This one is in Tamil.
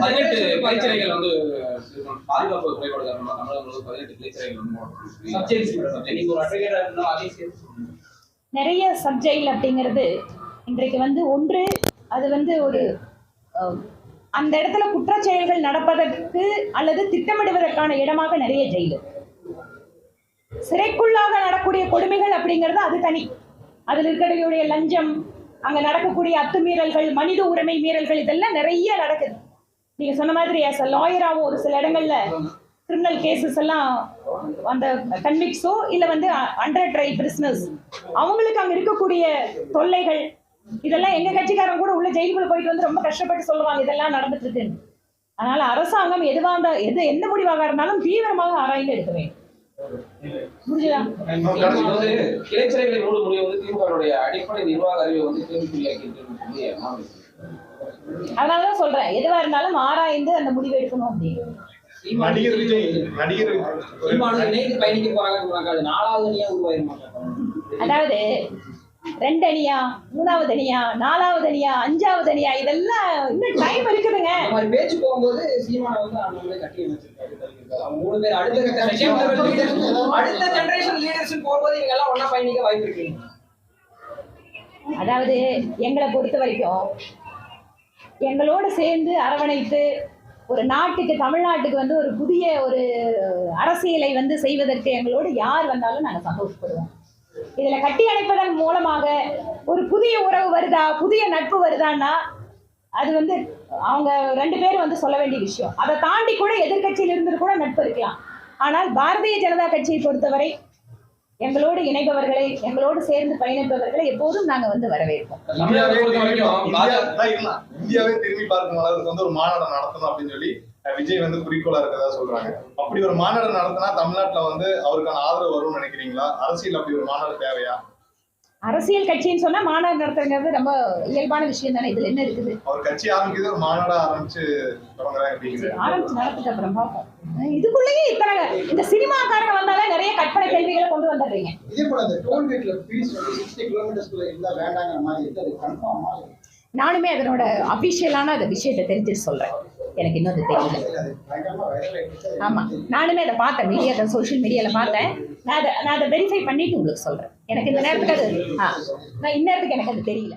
கிளைச்சரைகள் வந்து பாதுகாப்பு குறைபாடு காரணமா தமிழகத்தில் 18 கிளைச்சரைகள் நிறைய சப்ஜெக்ட் அப்படிங்கிறது இன்றைக்கு வந்து ஒன்று அது வந்து ஒரு அந்த இடத்துல குற்றச்செயல்கள் நடப்பதற்கு அல்லது திட்டமிடுவதற்கான இடமாக நிறைய ஜெயில். சிறைக்குள்ளாக நடக்கூடிய கொடுமைகள் அப்படிங்கிறது அது தனி. அதில் இருக்கக்கூடிய லஞ்சம், அங்கே நடக்கக்கூடிய அத்துமீறல்கள், மனித உரிமை மீறல்கள், இதெல்லாம் நிறைய நடக்குது. நீங்க சொன்ன மாதிரி ஆஸ் அ லாயராகவும் ஒரு சில இடங்கள்ல கிரிமினல் கேசஸ் எல்லாம் அந்த கன்விக்ஸோ இல்லை வந்து அண்டர் ட்ரையல் பிரிசனர்ஸ் அவங்களுக்கு அங்கே இருக்கக்கூடிய தொல்லைகள் இதெல்லாம் எங்க கட்சிக்காரங்க கூட உள்ள ஜெயிலுக்குள்ள போயிட்டு வந்து ரொம்ப கஷ்டப்பட்டு சொல்லுவாங்க இதெல்லாம் நடந்துட்டு இருக்குன்னு. அதனால அரசாங்கம் எதுவாக எந்த முடிவாக இருந்தாலும் தீவிரமாக ஆராய்ந்து எடுக்க வேண்டும். கிளைச்சரைகளை மூடும் முடிவு வந்து திமுகவுடைய அடிப்படை நிர்வாக அறிவை வந்து கேள்விக்குறியாக்கி. அதனாலதான் சொல்றேன் எதுவா இருந்தாலும் ஆராய்ந்து அந்த முடிவு எடுக்கணும் அப்படின்னு. அதாவது 2 அணியா, 3வது அணியா, 4வது அணியா, 5வது அணியா, இதெல்லாம் இன்னும் டைம் இருக்குதுங்க. பேச்சு போகும்போது சீமானை வந்து அவங்களே கட்டி வச்சிருக்காரு. அவங்க 3 பேர் அடுத்த ஜெனரேஷன் லீடர்ஷிப் போகும்போது இவங்க எல்லாம் ஒண்ணா பயணிக்க வாய்ப்பு இருக்கு. அதாவது எங்களை பொறுத்த வரைக்கும் எங்களோட சேர்ந்து அரவணைத்து ஒரு நாட்டுக்கு, தமிழ்நாட்டுக்கு வந்து ஒரு புதிய ஒரு அரசியலை வந்து செய்வதற்கு எங்களோடு யார் வந்தாலும் நாங்கள் சந்தோஷப்படுவோம். இதில் கட்டி அணைப்பதன் மூலமாக ஒரு புதிய உறவு வருதா, புதிய நட்பு வருதான்னா அது வந்து அவங்க 2 பேரும் வந்து சொல்ல வேண்டிய விஷயம். அதை தாண்டி கூட எதிர்கட்சியில் இருந்து கூட நட்பு இருக்கலாம். ஆனால் பாரதிய ஜனதா கட்சியை பொறுத்தவரை எங்களோடு இணைப்பவர்களை, எங்களோடு சேர்ந்து பயணிப்பவர்களை எப்போதும் நாங்க வந்து வரவேற்போம். இந்தியாவே திரும்பி பார்க்கும் அளவுக்கு வந்து ஒரு மாநாடு நடத்தணும் அப்படின்னு சொல்லி விஜய் வந்து குறிக்கோளா இருக்கதா சொல்றாங்க. அப்படி ஒரு மாநாடு நடத்தினா தமிழ்நாட்டுல வந்து அவருக்கான ஆதரவு வரும்னு நினைக்கிறீங்களா? அரசியல் அப்படி ஒரு மாநாடு தேவையா? அரசியல் கட்சின்னு சொன்னா மாநாடு நடத்துறது ரொம்ப இயல்பான விஷயம் தானே. இதுல என்ன இருக்குது? ஒரு கட்சி ஆரம்பிக்குது, ஒரு மாநாடு ஆரம்பிச்சு நடத்துக்கு அப்புறம் பார்ப்போம். இதுக்குள்ளேயே இத்தனை இந்த சினிமாக்காரங்க வந்தாலே நிறைய கற்பனை கேள்விகளை கொண்டு வந்துடுறீங்க. இதே போல அந்த டோல்கேட்ல ஃபீஸ் வந்து 60 கிலோமீட்டர்ஸ்க்குள்ள இருந்தா வேண்டாங்கிற மாதிரி இருக்குது. கன்ஃபார்மா நானுமே அதனோட அபிஷியலான அந்த விஷயத்தை தெரிஞ்சுட்டு சொல்றேன். எனக்கு இன்னும் அது தெரியல. ஆமா, நானுமே அதை பார்த்தேன், மீடியா சோஷியல் மீடியால பார்த்தேன். நான் அதை வெரிஃபை பண்ணிட்டு உங்களுக்கு சொல்றேன். எனக்கு இந்த நேரத்துக்கு அது இந்நேரத்துக்கு எனக்கு அது தெரியல.